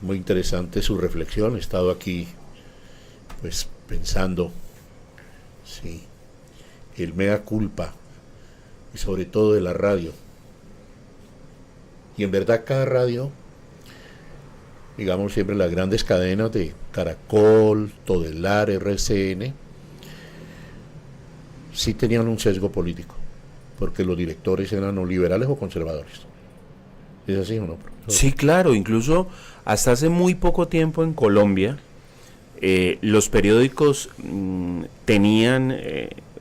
muy interesante su reflexión. He estado aquí pues pensando, sí, el mea culpa y sobre todo de la radio. Y en verdad cada radio, digamos siempre las grandes cadenas de Caracol, Todelar, RCN, sí tenían un sesgo político, porque los directores eran o liberales o conservadores. ¿Es así o no, profesor? Sí, claro, incluso hasta hace muy poco tiempo en Colombia, los periódicos tenían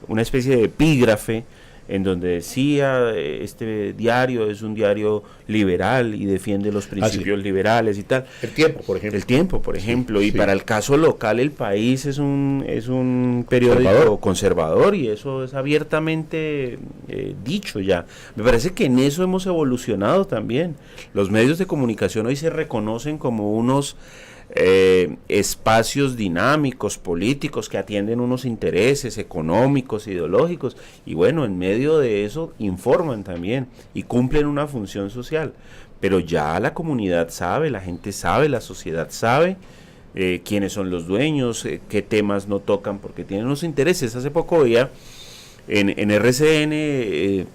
una especie de epígrafe en donde decía, este diario es un diario liberal y defiende los principios liberales y tal. El Tiempo, por ejemplo. El Tiempo, por ejemplo, Sí, y sí. para el caso local, El País es un periódico conservador y eso es abiertamente dicho ya. Me parece que en eso hemos evolucionado también. Los medios de comunicación hoy se reconocen como unos espacios dinámicos, políticos, que atienden unos intereses económicos, ideológicos, y bueno, en medio de eso informan también y cumplen una función social. Pero ya la comunidad sabe, la gente sabe, la sociedad sabe quiénes son los dueños, qué temas no tocan porque tienen unos intereses. Hace poco veía en RCN,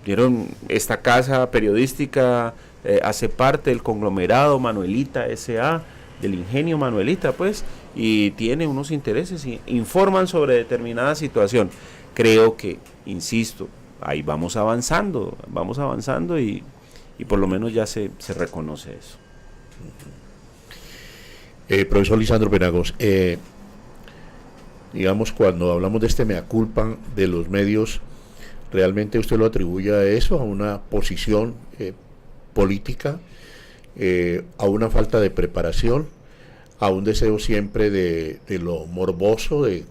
dieron esta casa periodística, hace parte del conglomerado Manuelita S.A., del ingenio Manuelita, pues, y tiene unos intereses y informan sobre determinada situación. Creo que, insisto, ahí vamos avanzando y por lo menos ya se reconoce eso. Profesor Lisandro Penagos, digamos, cuando hablamos de este mea culpa de los medios, ¿realmente usted lo atribuye a eso, a una posición política, a una falta de preparación, a un deseo siempre de lo morboso, de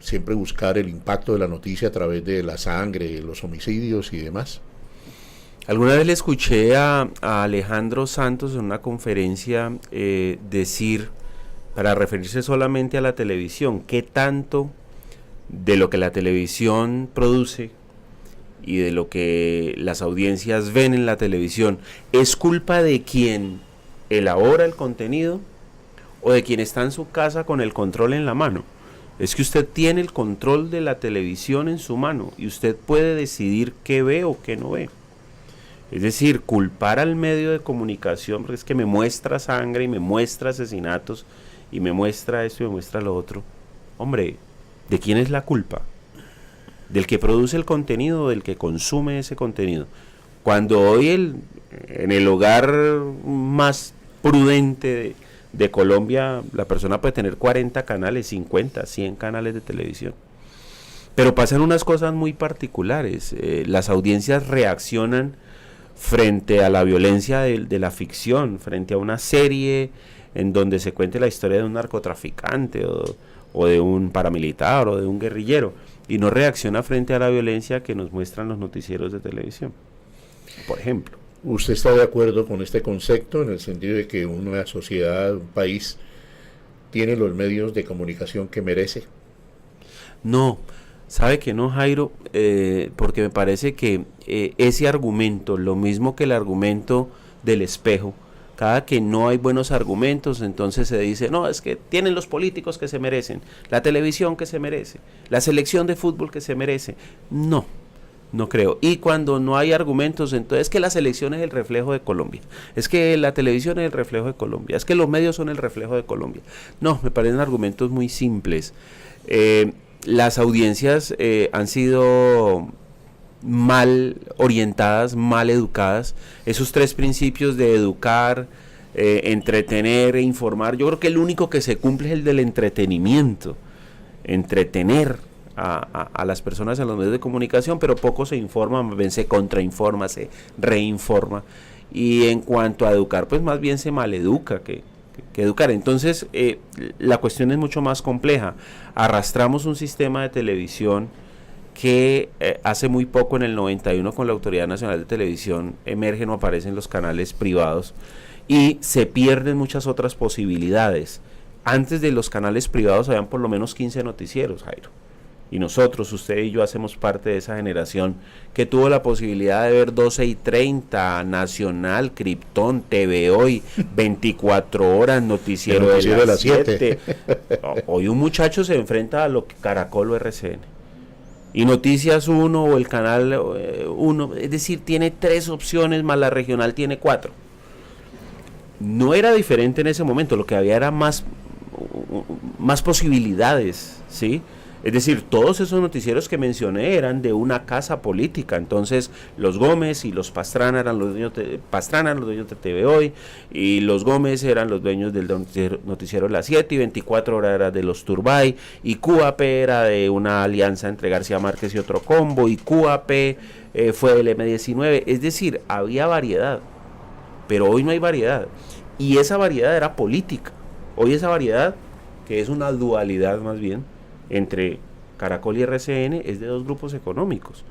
siempre buscar el impacto de la noticia a través de la sangre, los homicidios y demás? Alguna vez le escuché a Alejandro Santos en una conferencia decir, para referirse solamente a la televisión, qué tanto de lo que la televisión produce y de lo que las audiencias ven en la televisión es culpa de quien elabora el contenido o de quien está en su casa con el control en la mano. Es que usted tiene el control de la televisión en su mano y usted puede decidir qué ve o qué no ve. Es decir, culpar al medio de comunicación porque es que me muestra sangre y me muestra asesinatos y me muestra esto y me muestra lo otro. Hombre, ¿de quién es la culpa? ¿Del que produce el contenido o del que consume ese contenido? Cuando hoy en el hogar más prudente de Colombia, la persona puede tener 40 canales, 50, 100 canales de televisión. Pero pasan unas cosas muy particulares. Las audiencias reaccionan frente a la violencia de la ficción, frente a una serie en donde se cuente la historia de un narcotraficante o de un paramilitar o de un guerrillero, y no reacciona frente a la violencia que nos muestran los noticieros de televisión, por ejemplo. ¿Usted está de acuerdo con este concepto en el sentido de que una sociedad, un país, tiene los medios de comunicación que merece? No, sabe que no, Jairo, porque me parece que ese argumento, lo mismo que el argumento del espejo, cada que no hay buenos argumentos, entonces se dice, no, es que tienen los políticos que se merecen, la televisión que se merece, la selección de fútbol que se merece. No creo. Y cuando no hay argumentos, entonces es que la selección es el reflejo de Colombia, es que la televisión es el reflejo de Colombia, es que los medios son el reflejo de Colombia. No, me parecen argumentos muy simples. Las audiencias han sido mal orientadas, mal educadas. Esos tres principios de educar, entretener e informar, yo creo que el único que se cumple es el del entretenimiento, entretener a las personas en los medios de comunicación, pero poco se informa, más bien se contrainforma, se reinforma, y en cuanto a educar, pues más bien se maleduca que educar. Entonces la cuestión es mucho más compleja. Arrastramos un sistema de televisión que hace muy poco, en el 91, con la Autoridad Nacional de Televisión, emergen o aparecen los canales privados y se pierden muchas otras posibilidades. Antes de los canales privados habían por lo menos 15 noticieros, Jairo. y nosotros, usted y yo, hacemos parte de esa generación que tuvo la posibilidad de ver 12:30, Nacional, Krypton, TV Hoy, 24 horas, noticiero de las 7. Hoy un muchacho se enfrenta a lo que Caracol o RCN. Y Noticias 1 o el canal 1, es decir, tiene 3 opciones, más la regional tiene 4. No era diferente en ese momento, lo que había era más posibilidades, ¿sí? Es decir, todos esos noticieros que mencioné eran de una casa política. Entonces, los Gómez y los Pastrana eran los dueños de TV Hoy, y los Gómez eran los dueños del noticiero Las 7, y 24 horas era de los Turbay, y QAP era de una alianza entre García Márquez y otro combo, y QAP fue del M19. Es decir, había variedad, pero hoy no hay variedad. Y esa variedad era política. Hoy esa variedad, que es una dualidad más bien, entre Caracol y RCN, es de 2 grupos económicos.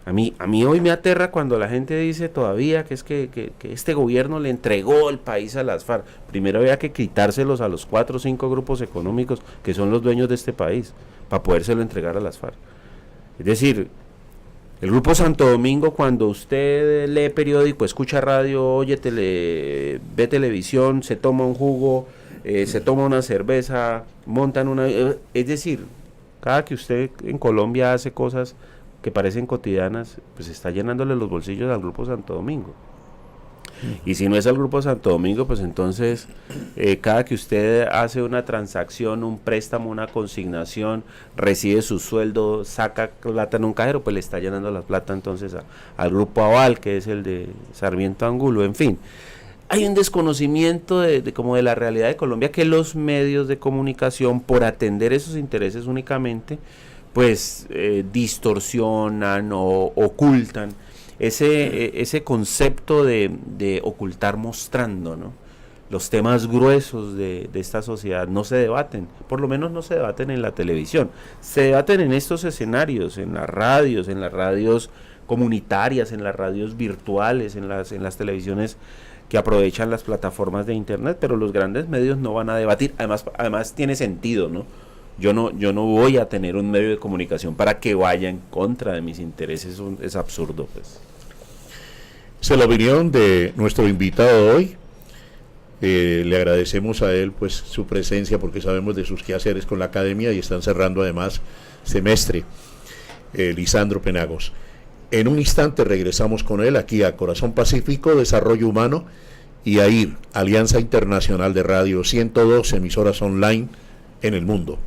A mí hoy me aterra cuando la gente dice todavía que es que este gobierno le entregó el país a las FARC. Primero había que quitárselos a los 4 o 5 grupos económicos que son los dueños de este país, para podérselo entregar a las FARC. Es decir, el Grupo Santo Domingo, cuando usted lee periódico, escucha radio, oye ve televisión, se toma un jugo, se toma una cerveza, montan una... Es decir, cada que usted en Colombia hace cosas que parecen cotidianas, pues está llenándole los bolsillos al Grupo Santo Domingo. Y si no es al Grupo Santo Domingo, pues entonces cada que usted hace una transacción, un préstamo, una consignación, recibe su sueldo, saca plata en un cajero, pues le está llenando la plata entonces al Grupo Aval, que es el de Sarmiento Angulo. En fin, hay un desconocimiento de como de la realidad de Colombia, que los medios de comunicación, por atender esos intereses únicamente, pues distorsionan o ocultan ese concepto de ocultar mostrando, ¿no? Los temas gruesos de esta sociedad no se debaten, por lo menos no se debaten en la televisión, se debaten en estos escenarios, en las radios comunitarias, en las radios virtuales, en las televisiones que aprovechan las plataformas de internet, pero los grandes medios no van a debatir. Además tiene sentido, ¿no? Yo no voy a tener un medio de comunicación para que vaya en contra de mis intereses, es absurdo, pues. Esa es la opinión de nuestro invitado de hoy. Le agradecemos a él pues su presencia, porque sabemos de sus quehaceres con la academia y están cerrando además semestre. Lisandro Penagos. En un instante regresamos con él aquí a Corazón Pacífico, Desarrollo Humano, y a IR, Alianza Internacional de Radio, 102 emisoras online en el mundo.